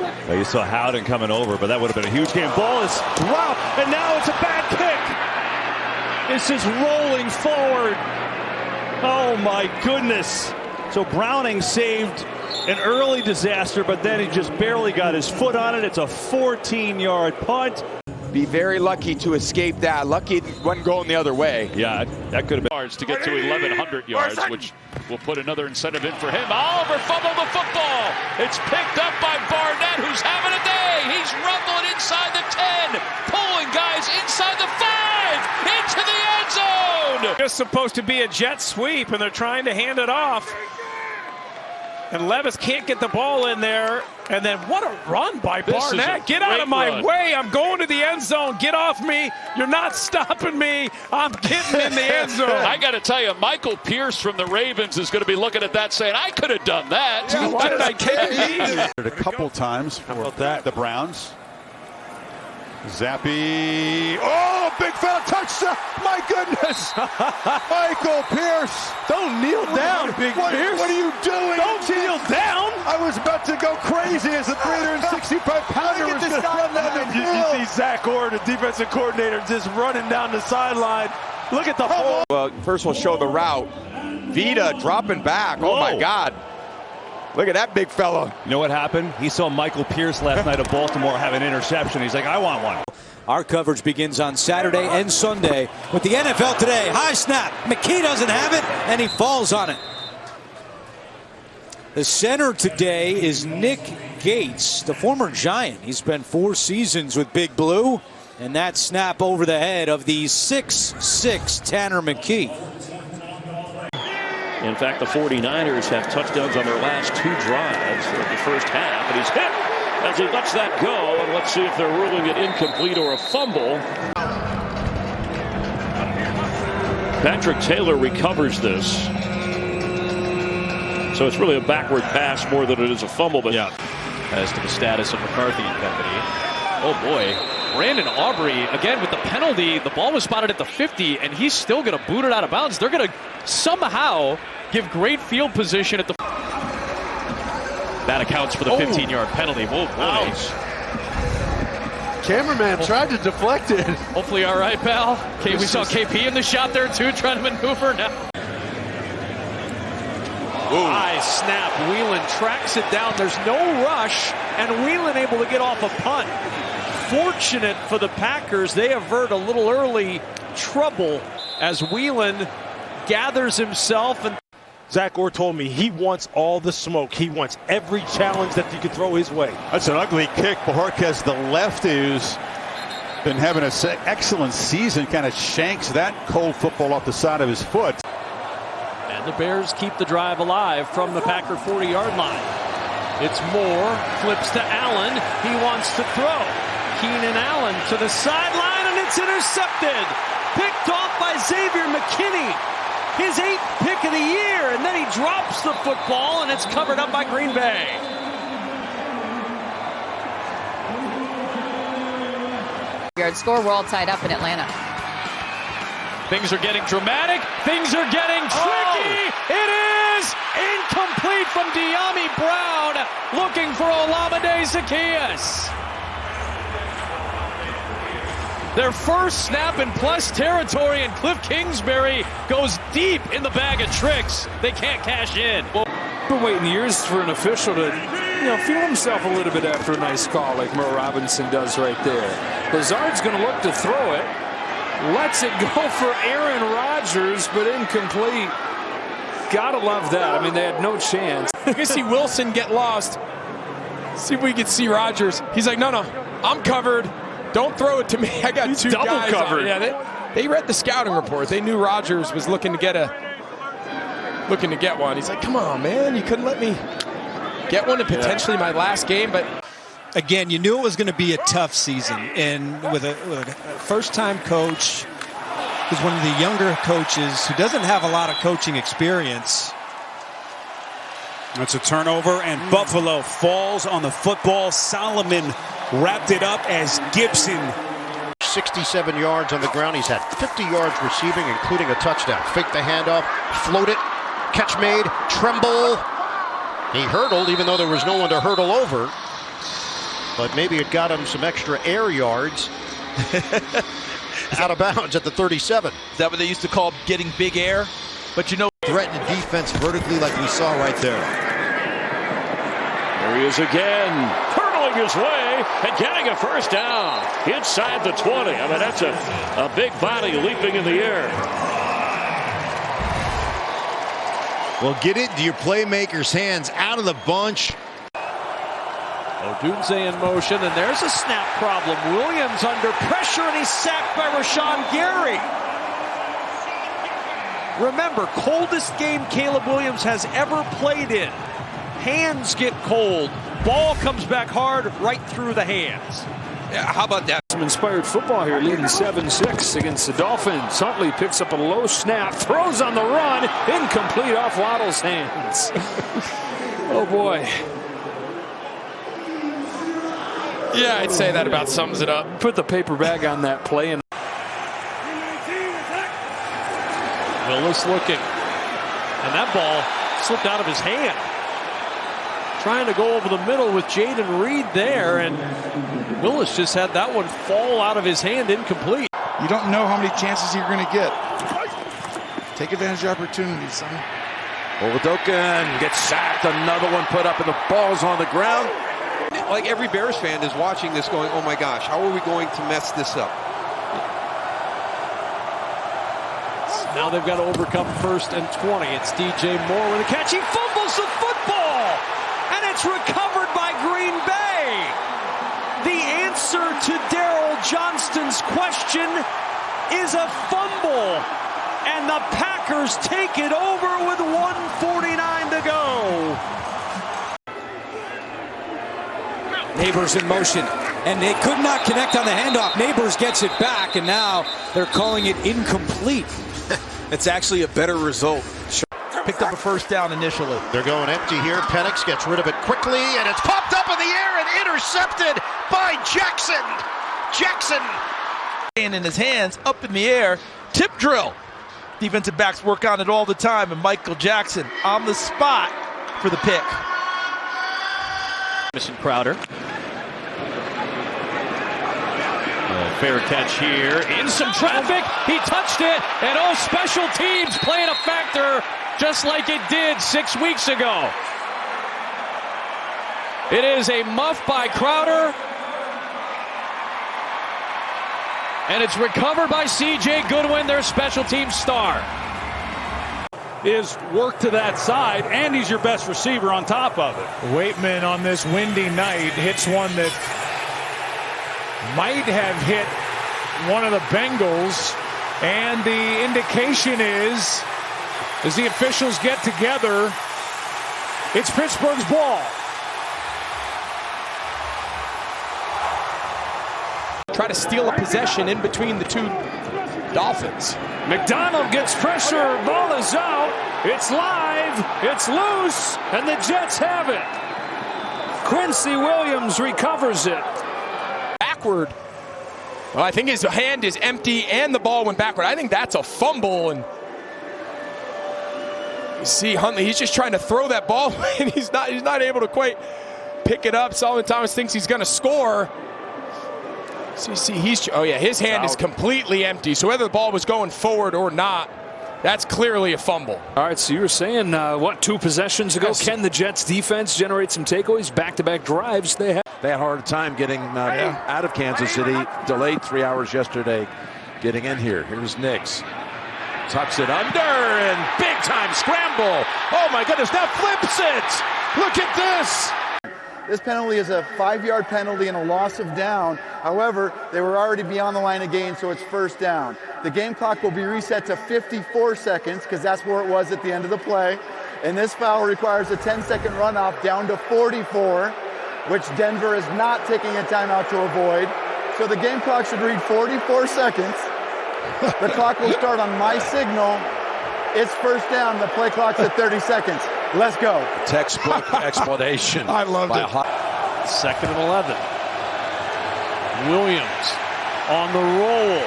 Well, you saw Howden coming over, but that would have been a huge game. Ball is dropped, and now it's a bad kick. It's just rolling forward. Oh, my goodness. So Browning saved an early disaster, but then he just barely got his foot on it. It's a 14-yard punt. Be very lucky to escape that. Lucky it wasn't going the other way. Yeah, that could have been. Yards to get to 1,100 yards, which will put another incentive in for him. Oliver fumbled the football. It's picked up by Barnett, who's having a day. He's rumbling inside the 10, pulling guys inside the 5, into the end zone. Just supposed to be a jet sweep, and they're trying to hand it off. And Levis can't get the ball in there. And then what a run by Barnett. Get out of my way. I'm going to the end zone. Get off me. You're not stopping me. I'm getting in the end zone. I got to tell you, Michael Pierce from the Ravens is going to be looking at that saying, I could have done that. Yeah, why did I take it? A couple times for the Browns. Zappy. Oh, big foul touchdown. My goodness. Michael Pierce. Don't kneel down, Big Pierce. What are you doing? Don't kneel down. I was about to go crazy as the 365-pounder was going to run down the field. You see Zach Orr, the defensive coordinator, just running down the sideline. Look at the hole. Well, first we'll show the route. Vita dropping back. Oh, my God. Look at that big fella. You know what happened? He saw Michael Pierce last night of Baltimore have an interception. He's like, I want one. Our coverage begins on Saturday and Sunday with the NFL Today. High snap. McKee doesn't have it, and he falls on it. The center today is Nick Gates, the former Giant. He spent 4 seasons with Big Blue, and that snap over the head of the 6'6" Tanner McKee. In fact, the 49ers have touchdowns on their last 2 drives of the first half, and he's hit as he lets that go. And let's see if they're ruling it incomplete or a fumble. Patrick Taylor recovers this. So it's really a backward pass more than it is a fumble. But yeah, as to the status of McCarthy and company. Oh boy, Brandon Aubrey again with the penalty. The ball was spotted at the 50, and he's still going to boot it out of bounds. They're going to somehow give great field position at the. That accounts for the 15-yard penalty. Whoa, boy. Cameraman tried to deflect it. Hopefully, all right, pal. Okay, we saw KP in the shot there too, trying to maneuver now. High snap. Whelan tracks it down. There's no rush, and Whelan able to get off a punt. Fortunate for the Packers, they avert a little early trouble as Whelan gathers himself. And Zach Orr told me he wants all the smoke. He wants every challenge that you could throw his way. That's an ugly kick. Bojorquez, the left, who's been having an excellent season, kind of shanks that cold football off the side of his foot. And the Bears keep the drive alive from the Packer 40-yard line. It's Moore, flips to Allen. He wants to throw. Keenan Allen to the sideline, and it's intercepted. Picked off by Xavier McKinney. His 8th pick of the year, and then he drops the football, and it's covered up by Green Bay. Score, we're all tied up in Atlanta. Things are getting dramatic. Things are getting tricky. It is incomplete from Dyami Brown, looking for Olamide Zaccheaus. Their first snap in plus territory, and Cliff Kingsbury goes deep in the bag of tricks. They can't cash in. Well, been waiting years for an official to, feel himself a little bit after a nice call like Merle Robinson does right there. Lazard's going to look to throw it. Lets it go for Aaron Rodgers, but incomplete. Gotta love that. I mean, they had no chance. You can see Wilson get lost. See if we can see Rodgers. He's like, no, I'm covered. Don't throw it to me. I got two double guys covered. Yeah, they read the scouting report. They knew Rodgers was looking to get one. He's like, come on, man. You couldn't let me get one in potentially my last game. But Again, you knew it was going to be a tough season, and with a first-time coach who's one of the younger coaches who doesn't have a lot of coaching experience. That's a turnover, and Buffalo falls on the football. Solomon wrapped it up as Gibson. 67 yards on the ground. He's had 50 yards receiving, including a touchdown. Fake the handoff, float it, catch made, Tremble. He hurdled, even though there was no one to hurdle over. but maybe it got him some extra air yards. Out of bounds at the 37. Is that what they used to call getting big air? But you know, threaten the defense vertically like we saw right there. There he is again, hurtling his way and getting a first down inside the 20. I mean, that's a big body leaping in the air. Well, get it to your playmaker's hands out of the bunch. Odunze in motion, and there's a snap problem. Williams under pressure, and he's sacked by Rashawn Gary. Remember, coldest game Caleb Williams has ever played in. Hands get cold. Ball comes back hard right through the hands. Yeah, how about that? Some inspired football here, leading 7-6 against the Dolphins. Huntley picks up a low snap, throws on the run, incomplete off Waddle's hands. Oh boy. Yeah, I'd say that about sums it up. Put the paper bag on that play. And Willis looking. And that ball slipped out of his hand. Trying to go over the middle with Jaden Reed there, and Willis just had that one fall out of his hand incomplete. You don't know how many chances you're going to get. Take advantage of opportunities, son. Oladokun gets sacked. Another one put up, and the ball's on the ground. Like every Bears fan is watching this going, oh my gosh, how are we going to mess this up? Now they've got to overcome 1st and 20. It's DJ Moore with a catch. He fumbles the football, and it's recovered by Green Bay. The answer to Daryl Johnston's question is a fumble, and the Packers take it over with 1:49 to go. Neighbors in motion, and they could not connect on the handoff. Neighbors gets it back, and now they're calling it incomplete. It's actually a better result. Picked up a first down initially. They're going empty here. Penix gets rid of it quickly, and it's popped up in the air and intercepted by Jackson. Jackson. In his hands, up in the air, tip drill. Defensive backs work on it all the time, and Michael Jackson on the spot for the pick. Missing Crowder. Fair catch here. In some traffic. He touched it. And oh, special teams playing a factor just like it did 6 weeks ago. It is a muff by Crowder. And it's recovered by C.J. Goodwin, their special teams star. Is work to that side, and he's your best receiver on top of it. Waitman on this windy night hits one that might have hit one of the Bengals, and the indication is, as the officials get together, it's Pittsburgh's ball. Try to steal a possession in between the two Dolphins. McDonald gets pressure, ball is out, it's live, it's loose, and the Jets have it. Quincy Williams recovers it. Backward. Well, I think his hand is empty and the ball went backward. I think that's a fumble. And you see Huntley, he's just trying to throw that ball and he's not able to quite pick it up. Solomon Thomas thinks he's going to score. So you see, his hand is completely empty. So whether the ball was going forward or not, that's clearly a fumble. All right, so you were saying, 2 possessions ago, can the Jets defense generate some takeaways, back-to-back drives? They had a hard time getting out of Kansas City. Delayed 3 hours yesterday getting in here. Here's Nix. Tucks it under and big-time scramble. Oh, my goodness, now flips it. Look at this. This penalty is a 5-yard penalty and a loss of down. However, they were already beyond the line of gain, so it's first down. The game clock will be reset to 54 seconds because that's where it was at the end of the play. And this foul requires a 10-second runoff down to 44, which Denver is not taking a timeout to avoid. So the game clock should read 44 seconds. The clock will start on my signal. It's first down. The play clock's at 30 seconds. Let's go. Textbook explanation. I loved it. 2nd and 11. Williams on the roll.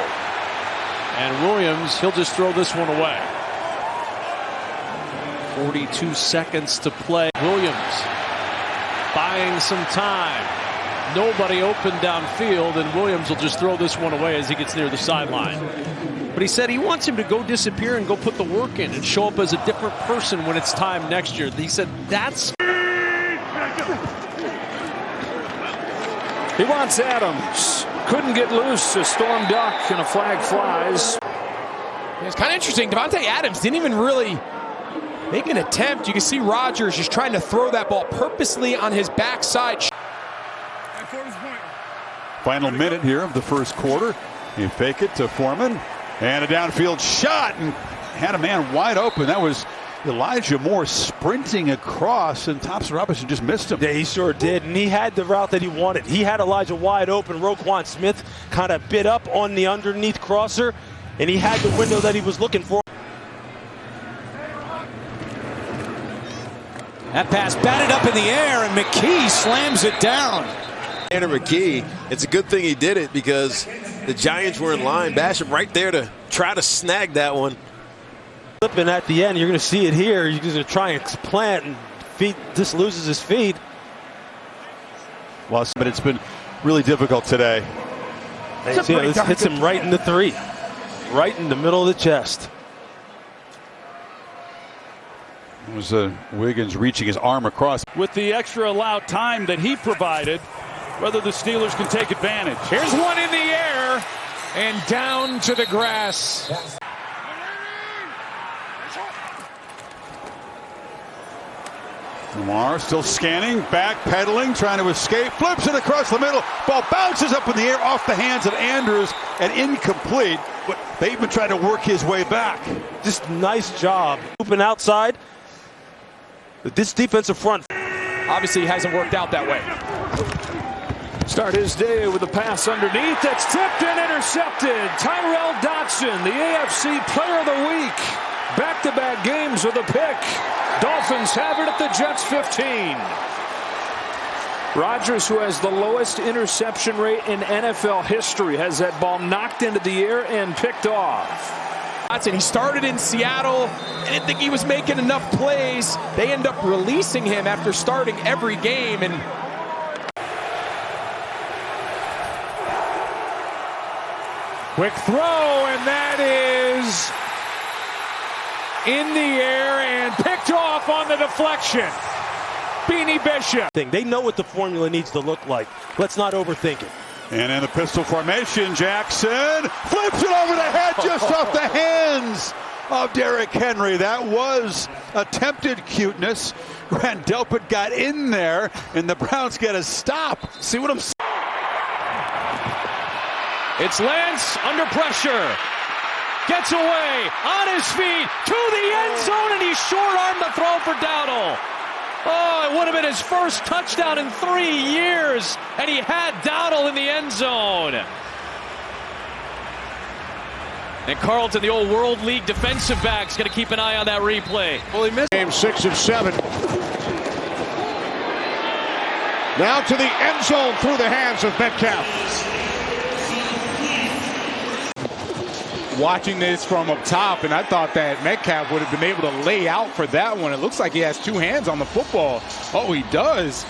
And Williams, he'll just throw this one away. 42 seconds to play. Williams buying some time. Nobody open downfield, and Williams will just throw this one away as he gets near the sideline. But he said he wants him to go disappear and go put the work in and show up as a different person when it's time next year. He said that's... He wants Adams. Couldn't get loose. A storm duck and a flag flies. It's kind of interesting. Devontae Adams didn't even really make an attempt. You can see Rodgers just trying to throw that ball purposely on his backside. Final minute here of the first quarter. You fake it to Foreman. And a downfield shot. And had a man wide open. That was Elijah Moore sprinting across, and Thompson Robinson just missed him. Yeah, he sure did, and he had the route that he wanted. He had Elijah wide open. Roquan Smith kind of bit up on the underneath crosser, and he had the window that he was looking for. That pass batted up in the air, and McKee slams it down. Tanner McKee, it's a good thing he did it because the Giants were in line. Basham right there to try to snag that one. Flipping at the end, you're going to see it here. You're going to try and plant, and feet just loses his feet. Well, but it's been really difficult today. See, this hits him right in the 3, right in the middle of the chest. It was Wiggins reaching his arm across. With the extra allowed time that he provided, whether the Steelers can take advantage. Here's one in the air and down to the grass. Lamar still scanning, backpedaling, trying to escape, flips it across the middle. Ball bounces up in the air off the hands of Andrews and incomplete. But Bateman tried to work his way back. Just nice job. Looping outside. This defensive front obviously hasn't worked out that way. Start his day with a pass underneath. That's tipped and intercepted. Tyrel Dodson, the AFC Player of the Week. Back-to-back games with a pick. Dolphins have it at the Jets 15. Rodgers, who has the lowest interception rate in NFL history, has that ball knocked into the air and picked off. He started in Seattle. I didn't think he was making enough plays. They end up releasing him after starting every game. And quick throw, and that is in the air and picked off on the deflection. Beanie Bishop. They know what the formula needs to look like. Let's not overthink it. And in the pistol formation, Jackson flips it over the head just off the hands of Derrick Henry. That was attempted cuteness. Grant Delpit got in there, and the Browns get a stop. See what I'm saying? It's Lance under pressure. Gets away, on his feet, to the end zone, and he short-armed the throw for Dowdle. Oh, it would have been his first touchdown in 3 years, and he had Dowdle in the end zone. And Carlton, the old World League defensive back, is going to keep an eye on that replay. Well, he missed game 6 of 7. Now to the end zone through the hands of Metcalf. Watching this from up top, and I thought that Metcalf would have been able to lay out for that one. It looks like he has 2 hands on the football. Oh, he does.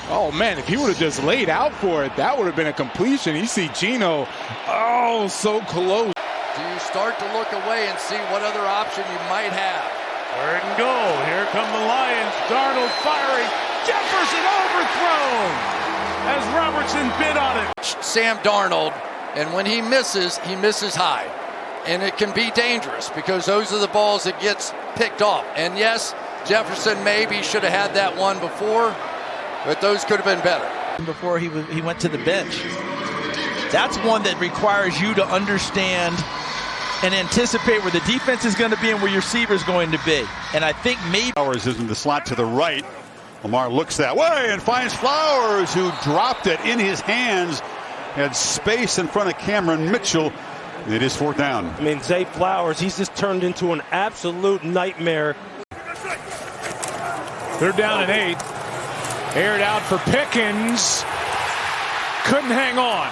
Oh, man, if he would have just laid out for it, that would have been a completion. You see Geno, oh, so close. Do you start to look away and see what other option you might have? 3rd and goal. Here come the Lions. Darnold firing. Jefferson overthrown as Robertson bid on it. Sam Darnold, and when he misses high. And it can be dangerous because those are the balls that gets picked off. And yes, Jefferson maybe should have had that one before, but those could have been better. Before he went to the bench. That's one that requires you to understand and anticipate where the defense is going to be and where your receiver is going to be. And I think maybe Flowers is in the slot to the right. Lamar looks that way and finds Flowers, who dropped it in his hands. Had space in front of Cameron Mitchell. It is 4th down. I mean, Zay Flowers, he's just turned into an absolute nightmare. They're down at 8. Aired out for Pickens. Couldn't hang on.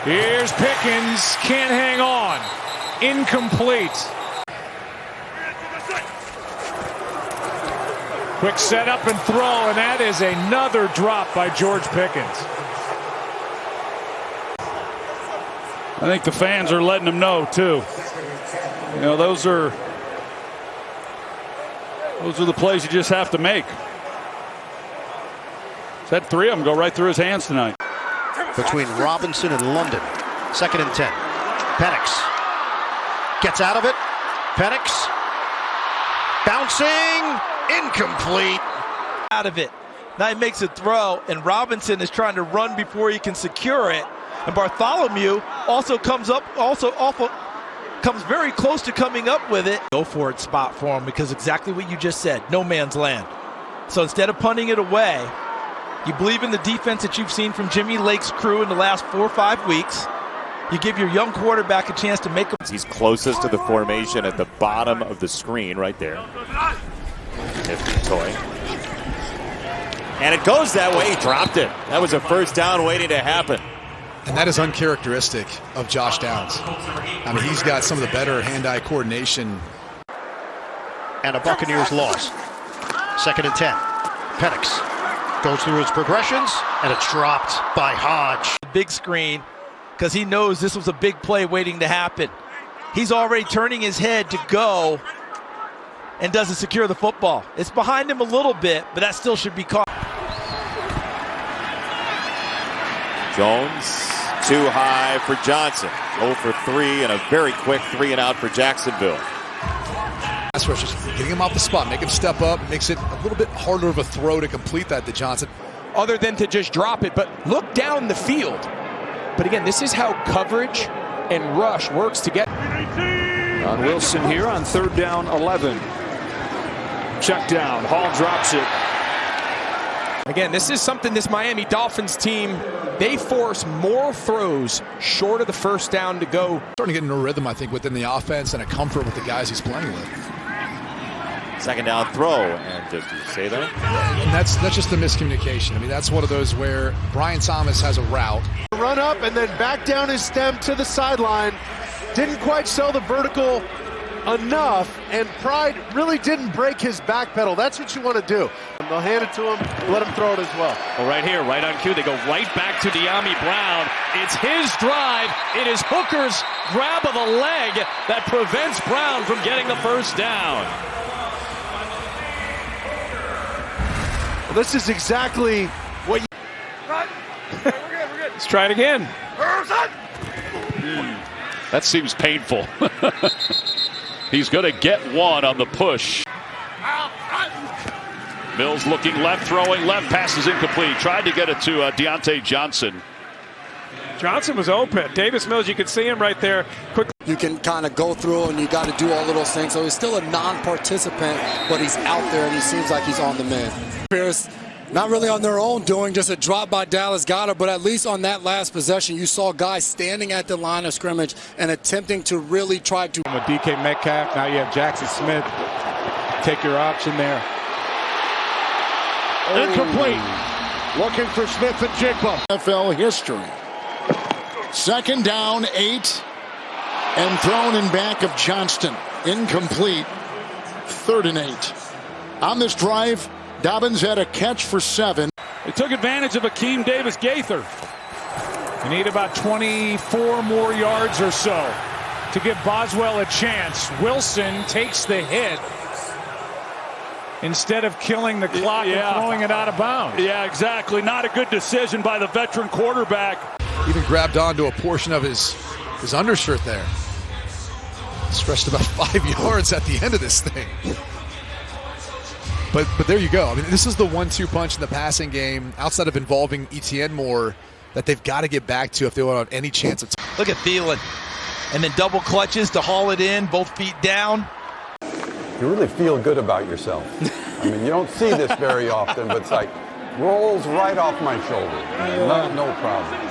Here's Pickens. Can't hang on. Incomplete. Quick set up and throw, and that is another drop by George Pickens. I think the fans are letting them know, too. You know, those are the plays you just have to make. He's had 3 of them go right through his hands tonight. Between Robinson and London. 2nd and 10. Penix gets out of it. Penix bouncing, incomplete. Out of it. Now he makes a throw, and Robinson is trying to run before he can secure it. And Bartholomew also comes very close to coming up with it. Go for it spot for him, because exactly what you just said, no man's land. So instead of punting it away, you believe in the defense that you've seen from Jimmy Lake's crew in the last 4 or 5 weeks. You give your young quarterback a chance to make a... He's closest to the formation at the bottom of the screen right there. Nifty toy. And it goes that way. He dropped it. That was a first down waiting to happen. And that is uncharacteristic of Josh Downs. I mean, he's got some of the better hand-eye coordination. And a Buccaneers loss. 2nd and 10. Penix goes through his progressions, and it's dropped by Hodge. Big screen, because he knows this was a big play waiting to happen. He's already turning his head to go and doesn't secure the football. It's behind him a little bit, but that still should be caught. Jones too high for Johnson. 0 for 3 and a very quick 3 and out for Jacksonville. That's where it's just getting him off the spot, make him step up, makes it a little bit harder of a throw to complete that to Johnson. Other than to just drop it, but look down the field. But again, this is how coverage and rush works together. On Wilson here on 3rd down 11. Check down. Hall drops it. Again, this is something this Miami Dolphins team, they force more throws short of the first down to go. Starting to get into a rhythm, I think, within the offense and a comfort with the guys he's playing with. 2nd down throw, and just you say that? And that's just the miscommunication. I mean, that's one of those where Brian Thomas has a route. Run up and then back down his stem to the sideline. Didn't quite sell the vertical enough, and Pride really didn't break his back pedal. That's what you want to do. They'll hand it to him, let him throw it as well. Well, right here, right on cue, they go right back to De'Ami Brown. It's his drive. It is Hooker's grab of the leg that prevents Brown from getting the first down. Well, this is exactly what you... Let's try it again. That seems painful. He's going to get one on the push. Mills looking left, throwing left, passes incomplete. Tried to get it to Deontay Johnson. Johnson was open. Davis Mills, you can see him right there. Quick. You can kind of go through and you got to do all of those things. So he's still a non-participant, but he's out there and he seems like he's on the mend. Pierce, not really on their own doing, just a drop by Dallas Goedert, but at least on that last possession, you saw guys standing at the line of scrimmage and attempting to really try to. With DK Metcalf, now you have Jackson Smith. Take your option there. Incomplete. Looking for Smith and Jigba. NFL history. 2nd down, 8, and thrown in back of Johnston. Incomplete. 3rd and 8. On this drive, Dobbins had a catch for 7. They took advantage of Akeem Davis-Gaither. You need about 24 more yards or so to give Boswell a chance. Wilson takes the hit instead of killing the clock and throwing it out of bounds. Yeah, exactly. Not a good decision by the veteran quarterback. Even grabbed onto a portion of his undershirt there. Stretched about 5 yards at the end of this thing. But there you go. I mean, this is the 1-2 punch in the passing game, outside of involving Etienne more, that they've got to get back to if they want any chance of. Look at Thielen. And then double clutches to haul it in, both feet down. You really feel good about yourself. I mean, you don't see this very often, but it's like rolls right off my shoulder. No problem.